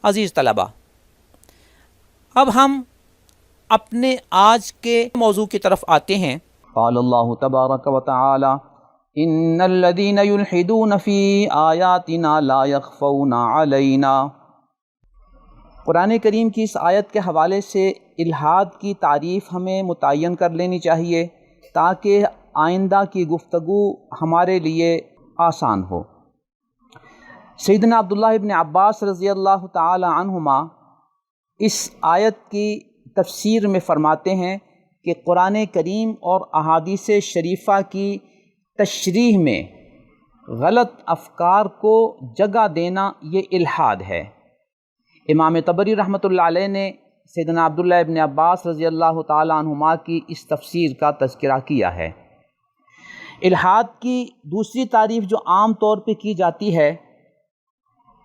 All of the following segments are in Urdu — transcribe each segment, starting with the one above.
عزیز طلبہ، اب ہم اپنے آج کے موضوع کی طرف آتے ہیں۔ قال اللہ تبارک و تعالی ان الذین یلحدون فی آیاتنا لا یخفون علینا۔ قرآن کریم کی اس آیت کے حوالے سے الحاد کی تعریف ہمیں متعین کر لینی چاہیے تاکہ آئندہ کی گفتگو ہمارے لیے آسان ہو۔ سیدنا عبداللہ ابن عباس رضی اللہ تعالی عنہما اس آیت کی تفسیر میں فرماتے ہیں کہ قرآن کریم اور احادیث شریفہ کی تشریح میں غلط افکار کو جگہ دینا یہ الحاد ہے۔ امام طبری رحمۃ اللہ علیہ نے سیدنا عبداللہ ابن عباس رضی اللہ تعالی عنہما کی اس تفسیر کا تذکرہ کیا ہے۔ الحاد کی دوسری تعریف جو عام طور پہ کی جاتی ہے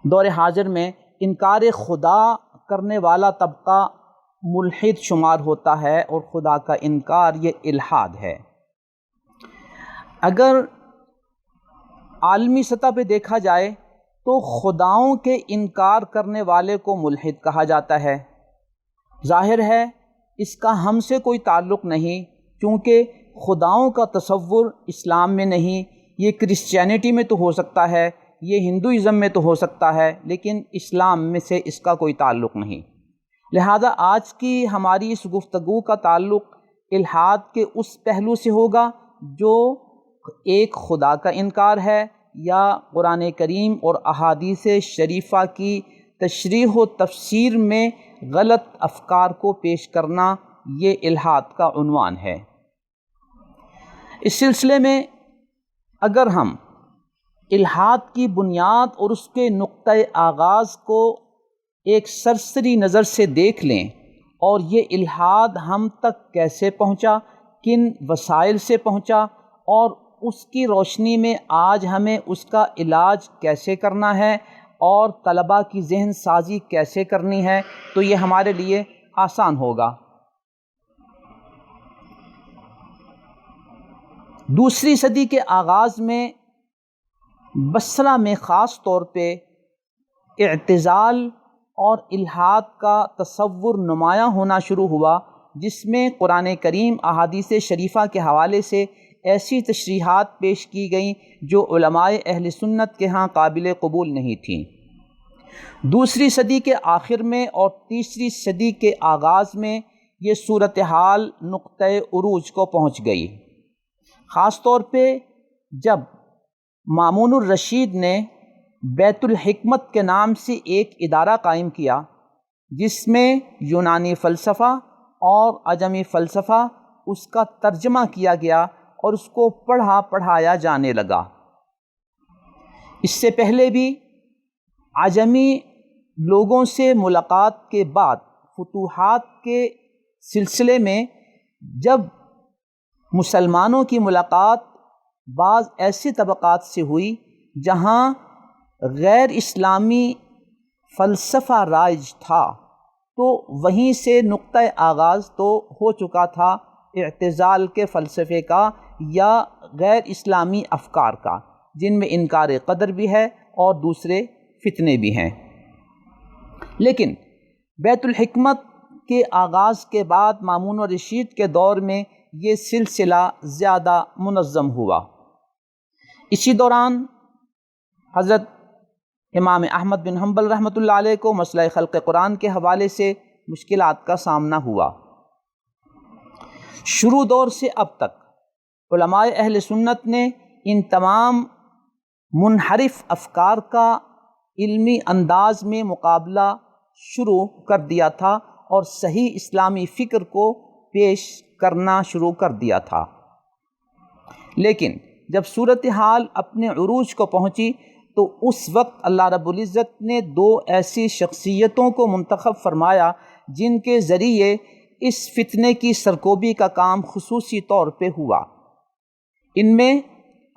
دور حاضر میں، انکار خدا کرنے والا طبقہ ملحد شمار ہوتا ہے، اور خدا کا انکار یہ الحاد ہے۔ اگر عالمی سطح پہ دیکھا جائے تو خداؤں کے انکار کرنے والے کو ملحد کہا جاتا ہے۔ ظاہر ہے اس کا ہم سے کوئی تعلق نہیں، کیونکہ خداؤں کا تصور اسلام میں نہیں۔ یہ کرسچینٹی میں تو ہو سکتا ہے، یہ ہندوازم میں تو ہو سکتا ہے، لیکن اسلام میں سے اس کا کوئی تعلق نہیں۔ لہذا آج کی ہماری اس گفتگو کا تعلق الحاد کے اس پہلو سے ہوگا جو ایک خدا کا انکار ہے، یا قرآن کریم اور احادیث شریفہ کی تشریح و تفسیر میں غلط افکار کو پیش کرنا، یہ الحاد کا عنوان ہے۔ اس سلسلے میں اگر ہم الحاد کی بنیاد اور اس کے نقطۂ آغاز کو ایک سرسری نظر سے دیکھ لیں، اور یہ الحاد ہم تک کیسے پہنچا، کن وسائل سے پہنچا، اور اس کی روشنی میں آج ہمیں اس کا علاج کیسے کرنا ہے اور طلباء کی ذہن سازی کیسے کرنی ہے، تو یہ ہمارے لیے آسان ہوگا۔ دوسری صدی کے آغاز میں بصرہ میں خاص طور پہ اعتزال اور الحاد کا تصور نمایاں ہونا شروع ہوا، جس میں قرآن کریم احادیث شریفہ کے حوالے سے ایسی تشریحات پیش کی گئیں جو علماء اہل سنت کے ہاں قابل قبول نہیں تھیں۔ دوسری صدی کے آخر میں اور تیسری صدی کے آغاز میں یہ صورتحال نقطۂ عروج کو پہنچ گئی، خاص طور پہ جب مامون الرشید نے بیت الحکمت کے نام سے ایک ادارہ قائم کیا، جس میں یونانی فلسفہ اور عجمی فلسفہ اس کا ترجمہ کیا گیا اور اس کو پڑھایا جانے لگا۔ اس سے پہلے بھی عجمی لوگوں سے ملاقات کے بعد فتوحات کے سلسلے میں جب مسلمانوں کی ملاقات بعض ایسے طبقات سے ہوئی جہاں غیر اسلامی فلسفہ رائج تھا، تو وہیں سے نقطۂ آغاز تو ہو چکا تھا اعتزال کے فلسفے کا یا غیر اسلامی افکار کا، جن میں انکار قدر بھی ہے اور دوسرے فتنے بھی ہیں۔ لیکن بیت الحکمت کے آغاز کے بعد مامون الرشید کے دور میں یہ سلسلہ زیادہ منظم ہوا۔ اسی دوران حضرت امام احمد بن حنبل رحمۃ اللہ علیہ کو مسئلہ خلق قرآن کے حوالے سے مشکلات کا سامنا ہوا۔ شروع دور سے اب تک علماء اہل سنت نے ان تمام منحرف افکار کا علمی انداز میں مقابلہ شروع کر دیا تھا اور صحیح اسلامی فکر کو پیش کرنا شروع کر دیا تھا۔ لیکن جب صورتحال اپنے عروج کو پہنچی تو اس وقت اللہ رب العزت نے دو ایسی شخصیتوں کو منتخب فرمایا جن کے ذریعے اس فتنے کی سرکوبی کا کام خصوصی طور پہ ہوا۔ ان میں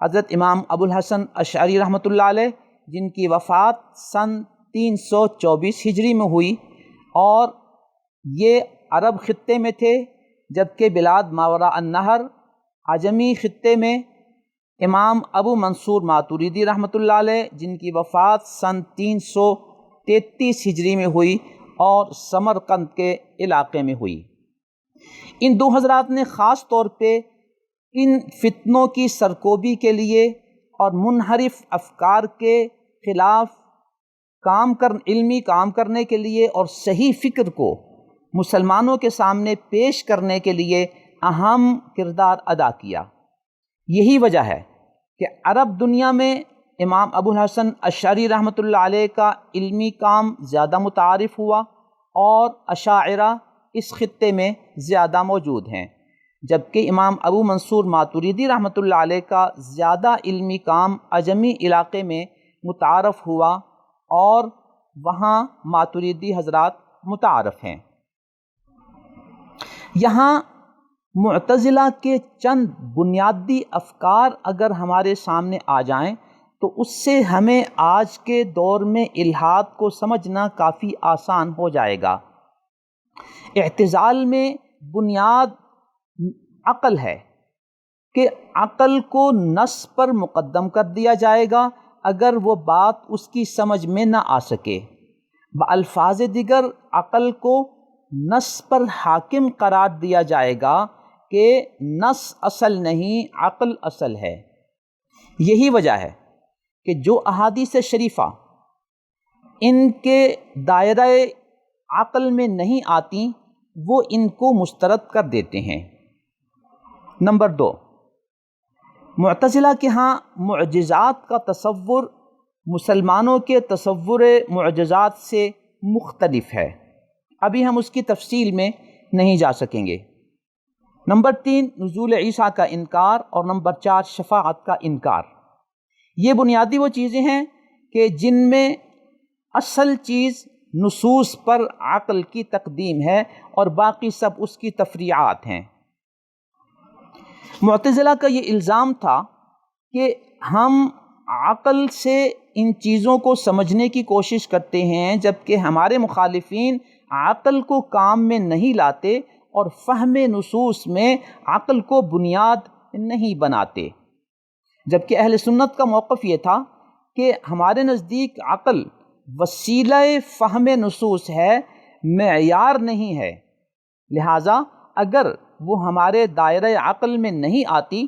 حضرت امام ابو الحسن اشعری رحمۃ اللہ علیہ، جن کی وفات سن 324 ہجری میں ہوئی، اور یہ عرب خطے میں تھے، جبکہ بلاد ماوراء النہر عجمی خطے میں امام ابو منصور ماتوریدی رحمۃ اللہ علیہ، جن کی وفات سن 33 ہجری میں ہوئی اور سمرقند کے علاقے میں ہوئی۔ ان دو حضرات نے خاص طور پہ ان فتنوں کی سرکوبی کے لیے اور منحرف افکار کے خلاف علمی کام کرنے کے لیے اور صحیح فکر کو مسلمانوں کے سامنے پیش کرنے کے لیے اہم کردار ادا کیا۔ یہی وجہ ہے کہ عرب دنیا میں امام ابو الحسن اشعری رحمۃ اللہ علیہ کا علمی کام زیادہ متعارف ہوا اور اشاعرہ اس خطے میں زیادہ موجود ہیں، جبکہ امام ابو منصور ماتریدی رحمۃ اللہ علیہ کا زیادہ علمی کام عجمی علاقے میں متعارف ہوا اور وہاں ماتریدی حضرات متعارف ہیں۔ یہاں معتزلہ کے چند بنیادی افکار اگر ہمارے سامنے آ جائیں تو اس سے ہمیں آج کے دور میں الحاد کو سمجھنا کافی آسان ہو جائے گا۔ اعتزال میں بنیاد عقل ہے کہ عقل کو نص پر مقدم کر دیا جائے گا اگر وہ بات اس کی سمجھ میں نہ آ سکے۔ بالفاظ دیگر عقل کو نص پر حاکم قرار دیا جائے گا کہ نص اصل نہیں، عقل اصل ہے۔ یہی وجہ ہے کہ جو احادیث شریفہ ان کے دائرہ عقل میں نہیں آتی وہ ان کو مسترد کر دیتے ہیں۔ نمبر 2، معتزلہ کے ہاں معجزات کا تصور مسلمانوں کے تصور معجزات سے مختلف ہے۔ ابھی ہم اس کی تفصیل میں نہیں جا سکیں گے۔ نمبر 3، نزول عیسیٰ کا انکار، اور نمبر 4، شفاعت کا انکار۔ یہ بنیادی وہ چیزیں ہیں کہ جن میں اصل چیز نصوص پر عقل کی تقدیم ہے اور باقی سب اس کی تفریعات ہیں۔ معتزلہ کا یہ الزام تھا کہ ہم عقل سے ان چیزوں کو سمجھنے کی کوشش کرتے ہیں جبکہ ہمارے مخالفین عقل کو کام میں نہیں لاتے اور فہم نصوص میں عقل کو بنیاد نہیں بناتے، جبکہ اہل سنت کا موقف یہ تھا کہ ہمارے نزدیک عقل وسیلہ فہم نصوص ہے، معیار نہیں ہے، لہٰذا اگر وہ ہمارے دائرہ عقل میں نہیں آتی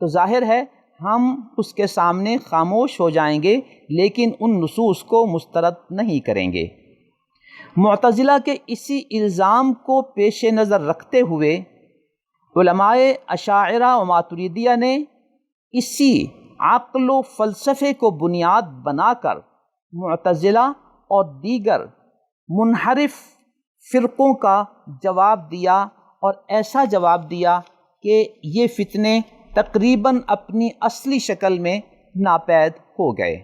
تو ظاہر ہے ہم اس کے سامنے خاموش ہو جائیں گے لیکن ان نصوص کو مسترد نہیں کریں گے۔ معتزلہ کے اسی الزام کو پیش نظر رکھتے ہوئے علماء اشاعرہ و ماتریدیہ نے اسی عقل و فلسفے کو بنیاد بنا کر معتزلہ اور دیگر منحرف فرقوں کا جواب دیا، اور ایسا جواب دیا کہ یہ فتنے تقریباً اپنی اصلی شکل میں ناپید ہو گئے۔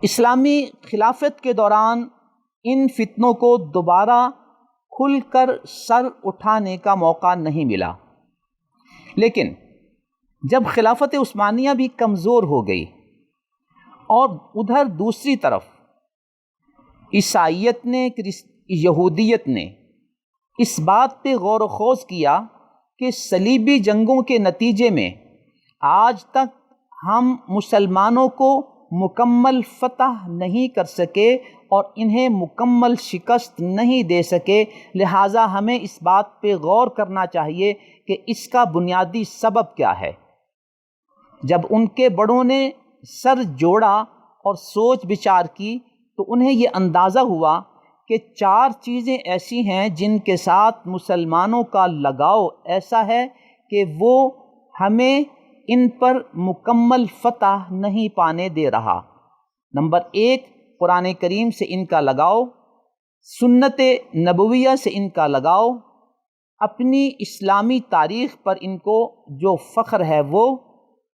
اسلامی خلافت کے دوران ان فتنوں کو دوبارہ کھل کر سر اٹھانے کا موقع نہیں ملا، لیکن جب خلافت عثمانیہ بھی کمزور ہو گئی اور ادھر دوسری طرف عیسائیت نے یہودیت نے اس بات پہ غور و خوض کیا کہ صلیبی جنگوں کے نتیجے میں آج تک ہم مسلمانوں کو مکمل فتح نہیں کر سکے اور انہیں مکمل شکست نہیں دے سکے، لہٰذا ہمیں اس بات پہ غور کرنا چاہیے کہ اس کا بنیادی سبب کیا ہے۔ جب ان کے بڑوں نے سر جوڑا اور سوچ بچار کی تو انہیں یہ اندازہ ہوا کہ 4 چیزیں ایسی ہیں جن کے ساتھ مسلمانوں کا لگاؤ ایسا ہے کہ وہ ہمیں ان پر مکمل فتح نہیں پانے دے رہا۔ نمبر 1، قرآن کریم سے ان کا لگاؤ، سنت نبویہ سے ان کا لگاؤ، اپنی اسلامی تاریخ پر ان کو جو فخر ہے وہ،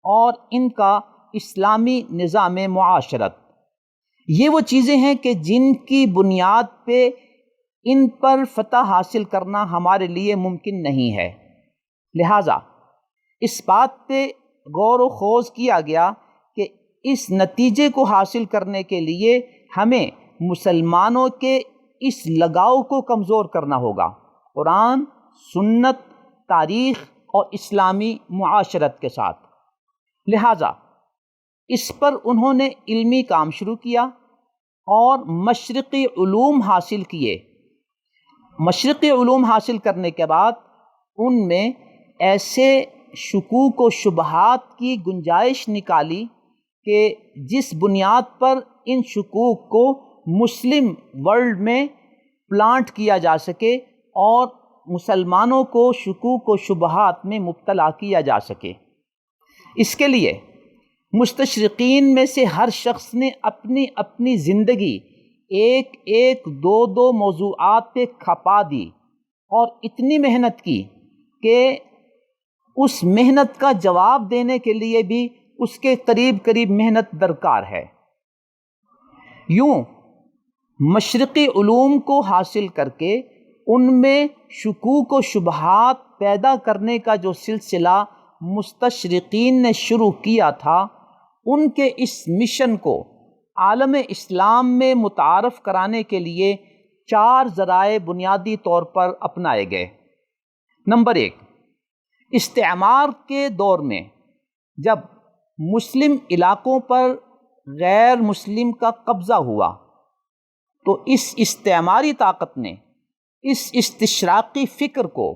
اور ان کا اسلامی نظام معاشرت۔ یہ وہ چیزیں ہیں کہ جن کی بنیاد پہ ان پر فتح حاصل کرنا ہمارے لیے ممکن نہیں ہے، لہٰذا اس بات پہ غور و خوض کیا گیا کہ اس نتیجے کو حاصل کرنے کے لیے ہمیں مسلمانوں کے اس لگاؤ کو کمزور کرنا ہوگا، قرآن، سنت، تاریخ اور اسلامی معاشرت کے ساتھ۔ لہٰذا اس پر انہوں نے علمی کام شروع کیا اور مشرقی علوم حاصل کیے۔ مشرقی علوم حاصل کرنے کے بعد ان میں ایسے شکوک و شبہات کی گنجائش نکالی کہ جس بنیاد پر ان شکوک کو مسلم ورلڈ میں پلانٹ کیا جا سکے اور مسلمانوں کو شکوک و شبہات میں مبتلا کیا جا سکے۔ اس کے لیے مستشرقین میں سے ہر شخص نے اپنی اپنی زندگی ایک ایک دو دو موضوعات پہ کھپا دی اور اتنی محنت کی کہ اس محنت کا جواب دینے کے لیے بھی اس کے قریب قریب محنت درکار ہے۔ یوں مشرقی علوم کو حاصل کر کے ان میں شکوک و شبہات پیدا کرنے کا جو سلسلہ مستشرقین نے شروع کیا تھا، ان کے اس مشن کو عالم اسلام میں متعارف کرانے کے لیے 4 ذرائع بنیادی طور پر اپنائے گئے۔ نمبر 1، استعمار کے دور میں جب مسلم علاقوں پر غیر مسلم کا قبضہ ہوا تو اس استعماری طاقت نے اس استشراقی فکر کو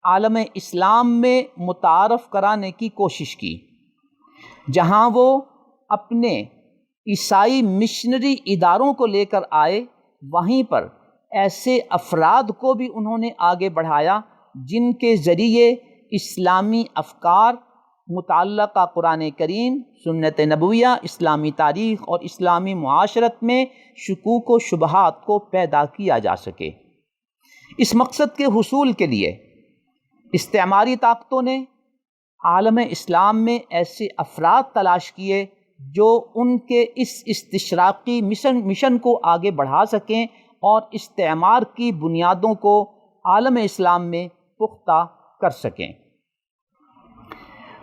عالم اسلام میں متعارف کرانے کی کوشش کی۔ جہاں وہ اپنے عیسائی مشنری اداروں کو لے کر آئے، وہیں پر ایسے افراد کو بھی انہوں نے آگے بڑھایا جن کے ذریعے اسلامی افکار، متعلقہ قرآن کریم، سنت نبویہ، اسلامی تاریخ اور اسلامی معاشرت میں شکوک و شبہات کو پیدا کیا جا سکے۔ اس مقصد کے حصول کے لیے استعماری طاقتوں نے عالم اسلام میں ایسے افراد تلاش کیے جو ان کے اس استشراقی مشن کو آگے بڑھا سکیں اور استعمار کی بنیادوں کو عالم اسلام میں پختہ کر سکیں۔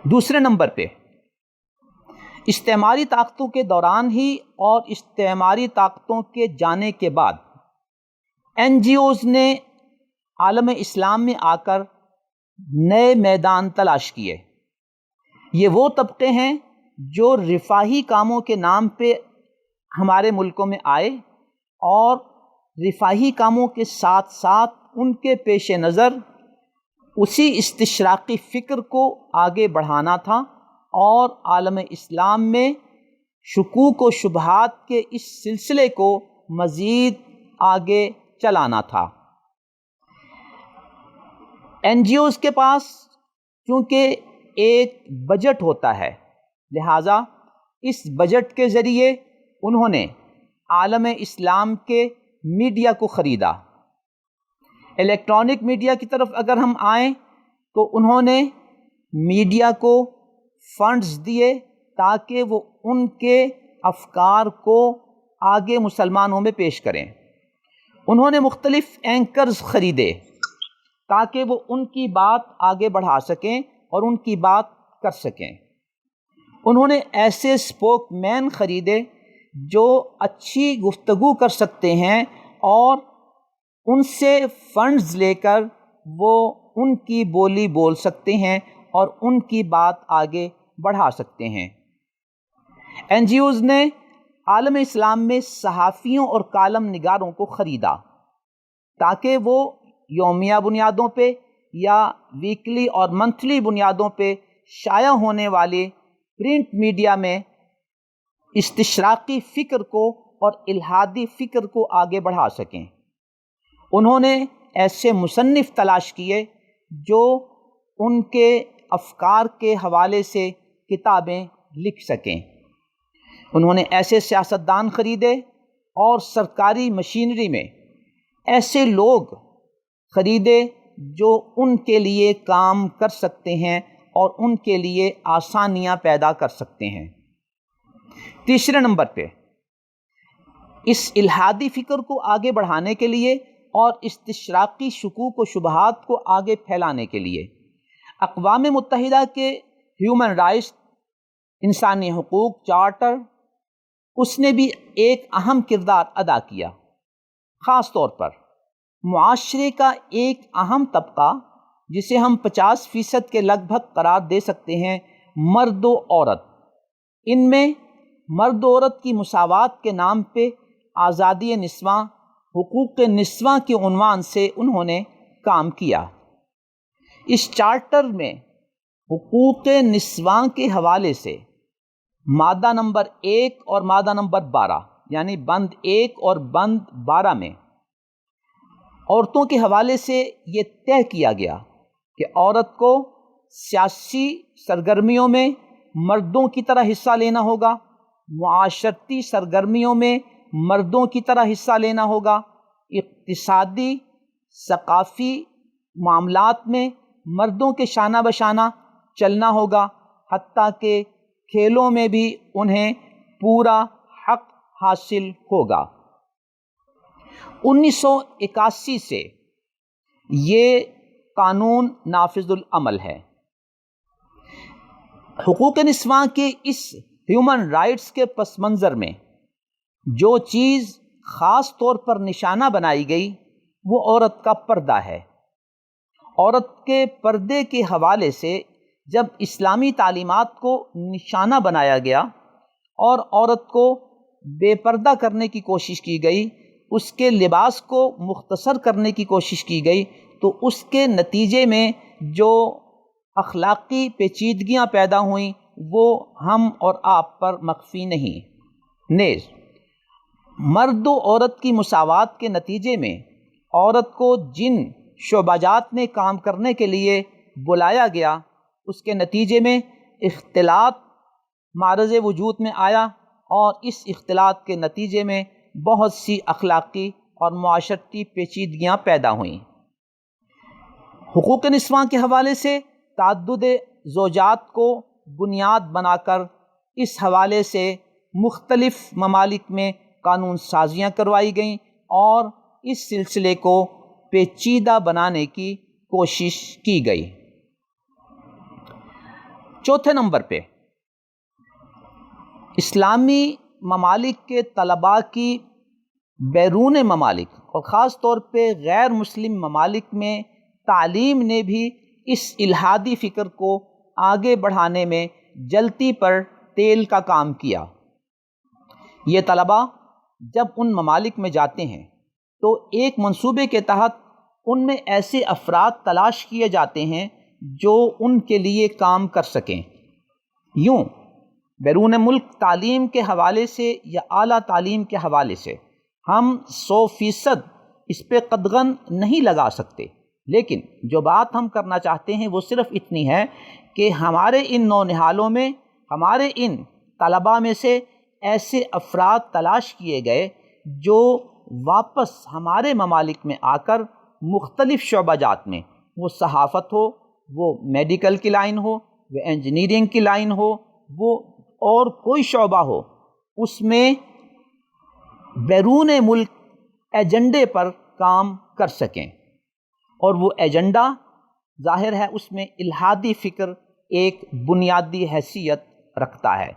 دوسرے نمبر پہ، استعماری طاقتوں کے دوران ہی اور استعماری طاقتوں کے جانے کے بعد NGOs نے عالم اسلام میں آ کر نئے میدان تلاش کیے۔ یہ وہ طبقے ہیں جو رفاہی کاموں کے نام پہ ہمارے ملکوں میں آئے اور رفاہی کاموں کے ساتھ ساتھ ان کے پیش نظر اسی استشراقی فکر کو آگے بڑھانا تھا اور عالم اسلام میں شکوک و شبہات کے اس سلسلے کو مزید آگے چلانا تھا۔ NGOs کے پاس چونکہ ایک بجٹ ہوتا ہے، لہٰذا اس بجٹ کے ذریعے انہوں نے عالم اسلام کے میڈیا کو خریدا۔ الیکٹرانک میڈیا کی طرف اگر ہم آئیں تو انہوں نے میڈیا کو فنڈز دیے تاکہ وہ ان کے افکار کو آگے مسلمانوں میں پیش کریں۔ انہوں نے مختلف اینکرز خریدے تاکہ وہ ان کی بات آگے بڑھا سکیں اور ان کی بات کر سکیں۔ انہوں نے ایسے اسپوک مین خریدے جو اچھی گفتگو کر سکتے ہیں اور ان سے فنڈز لے کر وہ ان کی بولی بول سکتے ہیں اور ان کی بات آگے بڑھا سکتے ہیں۔ NGOs نے عالم اسلام میں صحافیوں اور کالم نگاروں کو خریدا تاکہ وہ یومیہ بنیادوں پہ یا ویکلی اور منتھلی بنیادوں پہ شائع ہونے والے پرنٹ میڈیا میں استشراقی فکر کو اور الہادی فکر کو آگے بڑھا سکیں۔ انہوں نے ایسے مصنف تلاش کیے جو ان کے افکار کے حوالے سے کتابیں لکھ سکیں۔ انہوں نے ایسے سیاستدان خریدے اور سرکاری مشینری میں ایسے لوگ خریدے جو ان کے لیے کام کر سکتے ہیں اور ان کے لیے آسانیاں پیدا کر سکتے ہیں۔ تیسرے نمبر پہ، اس الہادی فکر کو آگے بڑھانے کے لیے اور استشراقی شکوک و شبہات کو آگے پھیلانے کے لیے اقوام متحدہ کے ہیومن رائٹس انسانی حقوق چارٹر، اس نے بھی ایک اہم کردار ادا کیا۔ خاص طور پر معاشرے کا ایک اہم طبقہ جسے ہم 50% کے لگ بھگ قرار دے سکتے ہیں، مرد و عورت، ان میں مرد و عورت کی مساوات کے نام پہ آزادی نسواں، حقوق نسواں کے عنوان سے انہوں نے کام کیا۔ اس چارٹر میں حقوق نسواں کے حوالے سے مادہ نمبر 1 اور مادہ نمبر 12 یعنی بند 1 اور بند 12 میں عورتوں کے حوالے سے یہ طے کیا گیا کہ عورت کو سیاسی سرگرمیوں میں مردوں کی طرح حصہ لینا ہوگا، معاشرتی سرگرمیوں میں مردوں کی طرح حصہ لینا ہوگا، اقتصادی ثقافتی معاملات میں مردوں کے شانہ بشانہ چلنا ہوگا، حتیٰ کہ کھیلوں میں بھی انہیں پورا حق حاصل ہوگا۔ 1981 سے یہ قانون نافذ العمل ہے۔ حقوق نسواں کے اس ہیومن رائٹس کے پس منظر میں جو چیز خاص طور پر نشانہ بنائی گئی وہ عورت کا پردہ ہے۔ عورت کے پردے کے حوالے سے جب اسلامی تعلیمات کو نشانہ بنایا گیا اور عورت کو بے پردہ کرنے کی کوشش کی گئی، اس کے لباس کو مختصر کرنے کی کوشش کی گئی، تو اس کے نتیجے میں جو اخلاقی پیچیدگیاں پیدا ہوئیں وہ ہم اور آپ پر مخفی نہیں۔ نیز مرد و عورت کی مساوات کے نتیجے میں عورت کو جن شعبہ جات میں کام کرنے کے لیے بلایا گیا، اس کے نتیجے میں اختلاط معرض وجود میں آیا اور اس اختلاط کے نتیجے میں بہت سی اخلاقی اور معاشرتی پیچیدگیاں پیدا ہوئیں۔ حقوق نسواں کے حوالے سے تعدد زوجات کو بنیاد بنا کر اس حوالے سے مختلف ممالک میں قانون سازیاں کروائی گئیں اور اس سلسلے کو پیچیدہ بنانے کی کوشش کی گئی۔ چوتھے نمبر پہ اسلامی ممالک کے طلباء کی بیرون ممالک اور خاص طور پہ غیر مسلم ممالک میں تعلیم نے بھی اس الحادی فکر کو آگے بڑھانے میں جلتی پر تیل کا کام کیا۔ یہ طلباء جب ان ممالک میں جاتے ہیں تو ایک منصوبے کے تحت ان میں ایسے افراد تلاش کیے جاتے ہیں جو ان کے لیے کام کر سکیں۔ یوں بیرون ملک تعلیم کے حوالے سے یا اعلیٰ تعلیم کے حوالے سے ہم 100% اس پہ قدغن نہیں لگا سکتے، لیکن جو بات ہم کرنا چاہتے ہیں وہ صرف اتنی ہے کہ ہمارے ان نونہالوں میں، ہمارے ان طلباء میں سے ایسے افراد تلاش کیے گئے جو واپس ہمارے ممالک میں آ کر مختلف شعبہ جات میں، وہ صحافت ہو، وہ میڈیکل کی لائن ہو، وہ انجینئرنگ کی لائن ہو، وہ اور کوئی شعبہ ہو، اس میں بیرون ملک ایجنڈے پر کام کر سکیں۔ اور وہ ایجنڈا ظاہر ہے اس میں الحادی فکر ایک بنیادی حیثیت رکھتا ہے۔